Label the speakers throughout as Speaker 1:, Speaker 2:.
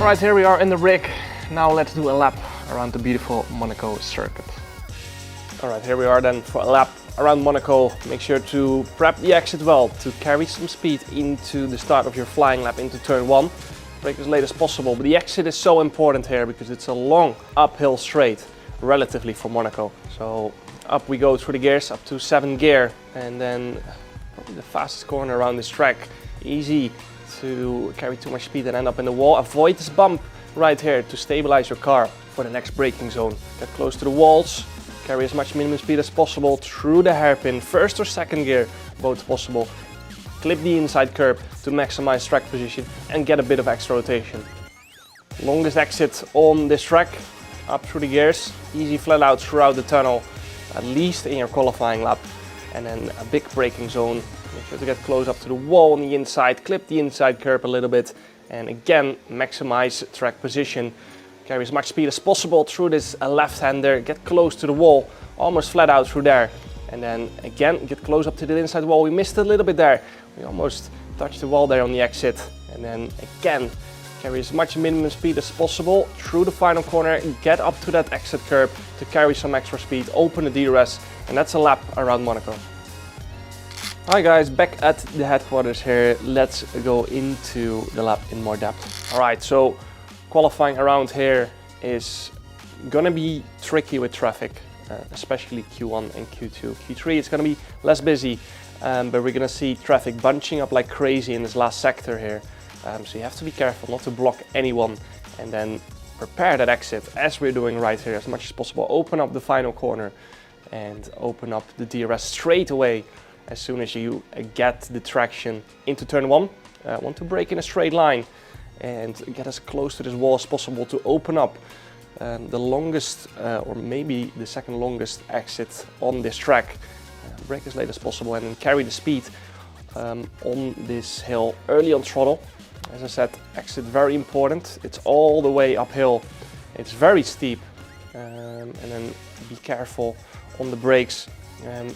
Speaker 1: Alright, here we are in the rig. Now let's do a lap around the beautiful Monaco circuit. Alright, here we are then for a lap around Monaco. Make sure to prep the exit well to carry some speed into the start of your flying lap into turn 1. Brake as late as possible, but the exit is so important here because it's a long uphill straight relatively for Monaco. So up we go through the gears up to 7th gear, and then probably the fastest corner around this track. Easy to carry too much speed and end up in the wall. Avoid this bump right here to stabilize your car for the next braking zone. Get close to the walls, carry as much minimum speed as possible through the hairpin, 1st or 2nd gear, both possible. Clip the inside curb to maximize track position and get a bit of extra rotation. Longest exit on this track, up through the gears, easy flat out throughout the tunnel, at least in your qualifying lap, and then a big braking zone. Make sure to get close up to the wall on the inside, clip the inside curb a little bit, and again maximize track position. Carry as much speed as possible through this left-hander, get close to the wall, almost flat out through there, and then again get close up to the inside wall. We missed a little bit there, we almost touched the wall there on the exit, and then again carry as much minimum speed as possible through the final corner, get up to that exit curb to carry some extra speed, open the DRS, and that's a lap around Monaco. Hi guys, back at the headquarters here. Let's go into the lap in more depth. Alright, so qualifying around here is gonna be tricky with traffic, especially Q1 and Q2. Q3 it's gonna be less busy, but we're gonna see traffic bunching up like crazy in this last sector here. So you have to be careful not to block anyone, and then prepare that exit as we're doing right here as much as possible. Open up the final corner and open up the DRS straight away as soon as you get the traction into turn 1. Want to brake in a straight line and get as close to this wall as possible to open up the longest or maybe the second longest exit on this track. Brake as late as possible and then carry the speed on this hill early on throttle. As I said, exit very important. It's all the way uphill. It's very steep, and then be careful on the brakes.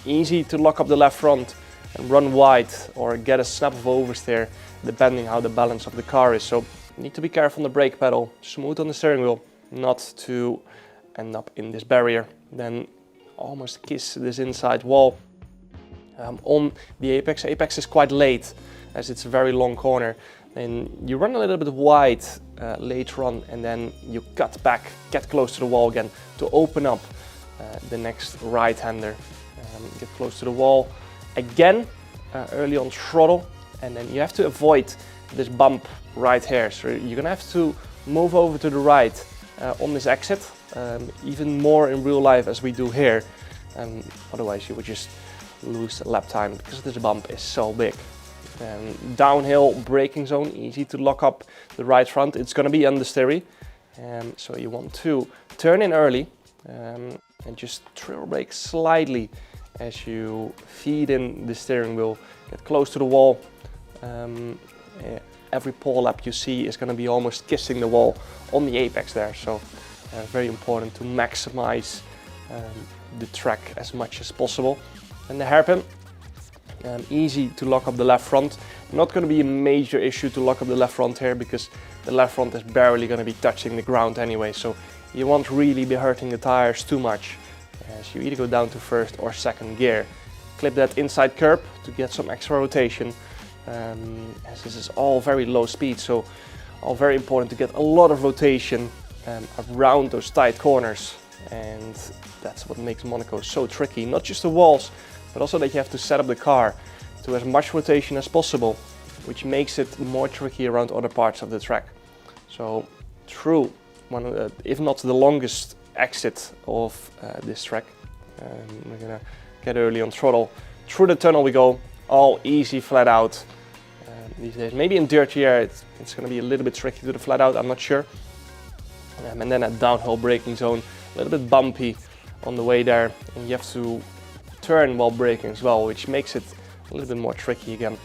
Speaker 1: Easy to lock up the left front and run wide or get a snap of oversteer depending how the balance of the car is. So you need to be careful on the brake pedal, smooth on the steering wheel, not to end up in this barrier. Then almost kiss this inside wall. On the apex, apex is quite late as it's a very long corner. And you run a little bit wide later on, and then you cut back, get close to the wall again to open up the next right-hander. Get close to the wall again, early on throttle, and then you have to avoid this bump right here. So you're gonna have to move over to the right on this exit, even more in real life as we do here. Otherwise you would just lose lap time because this bump is so big. Downhill braking zone, easy to lock up the right front. It's going to be understeery, so you want to turn in early and just trail brake slightly as you feed in the steering wheel. Get close to the wall. Every pole lap you see is going to be almost kissing the wall on the apex there, so very important to maximize the track as much as possible. And the hairpin. Easy to lock up the left front. Not going to be a major issue to lock up the left front here because the left front is barely going to be touching the ground anyway, so you won't really be hurting the tires too much as you either go down to 1st or 2nd gear. Clip that inside curb to get some extra rotation, as this is all very low speed, so all very important to get a lot of rotation around those tight corners, and that's what makes Monaco so tricky. Not just the walls, but also that you have to set up the car to as much rotation as possible, which makes it more tricky around other parts of the track. So through one of the, if not the longest exit of this track, we're gonna get early on throttle. Through the tunnel we go, all easy flat out these days. Maybe in dirty air it's gonna be a little bit tricky to do the flat out, I'm not sure. And then a downhill braking zone, a little bit bumpy on the way there, and you have to turn while braking as well, which makes it a little bit more tricky again.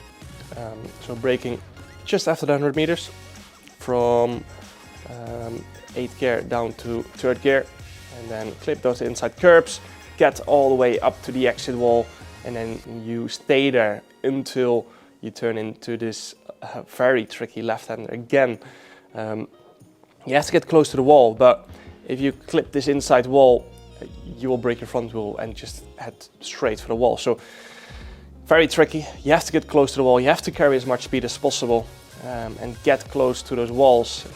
Speaker 1: So braking just after the 100 meters from 8th gear down to 3rd gear, and then clip those inside curbs, get all the way up to the exit wall, and then you stay there until you turn into this very tricky left-hander again. You have to get close to the wall, but if you clip this inside wall, you will break your front wheel and just head straight for the wall. So very tricky. You have to get close to the wall. You have to carry as much speed as possible and get close to those walls.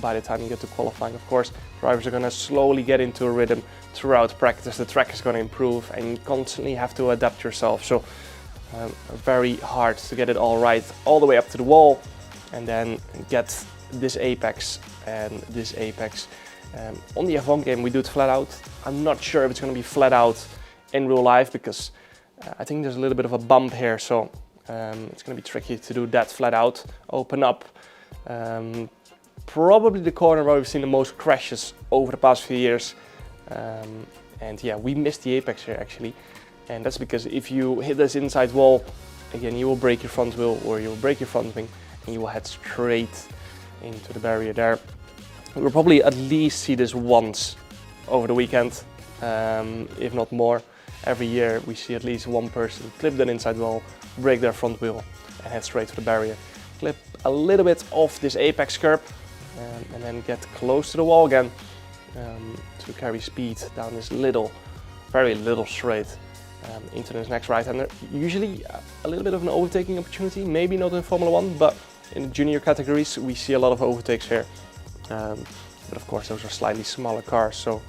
Speaker 1: By the time you get to qualifying, of course, drivers are going to slowly get into a rhythm throughout practice. The track is going to improve and you constantly have to adapt yourself. So very hard to get it all right, all the way up to the wall, and then get this apex and this apex. On the F1 game we do it flat out. I'm not sure if it's going to be flat out in real life because I think there's a little bit of a bump here, so it's going to be tricky to do that flat out. Open up. Probably the corner where we've seen the most crashes over the past few years. And yeah, we missed the apex here actually. And that's because if you hit this inside wall, again, you will break your front wheel or you will break your front wing and you will head straight into the barrier there. We'll probably at least see this once over the weekend, if not more. Every year we see at least one person clip that inside wall, break their front wheel and head straight to the barrier. Clip a little bit off this apex curb and then get close to the wall again to carry speed down this very little straight into this next right-hander. Usually a little bit of an overtaking opportunity, maybe not in Formula 1, but in the junior categories we see a lot of overtakes here. But of course those are slightly smaller cars, so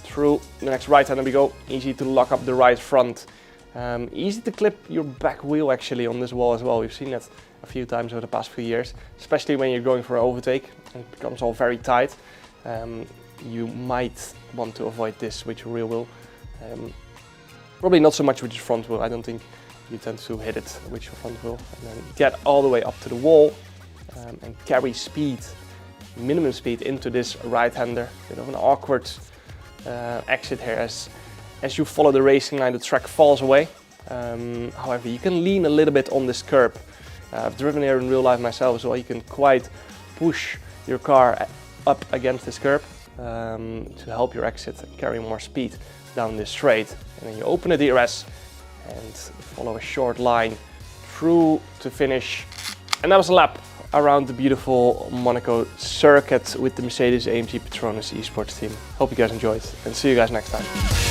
Speaker 1: through the next right-hander we go. Easy to lock up the right front. Easy to clip your back wheel actually on this wall as well. We've seen that a few times over the past few years, especially when you're going for an overtake and it becomes all very tight. You might want to avoid this with your rear wheel. Probably not so much with your front wheel. I don't think you tend to hit it with your front wheel. And then get all the way up to the wall and carry speed, minimum speed into this right-hander. Bit of an awkward exit here as you follow the racing line, the track falls away. However, you can lean a little bit on this curb. I've driven here in real life myself as well. You can quite push your car up against this curb to help your exit and carry more speed down this straight. And then you open the DRS and follow a short line through to finish. And that was a lap around the beautiful Monaco circuit with the Mercedes-AMG Petronas esports team. Hope you guys enjoyed and see you guys next time.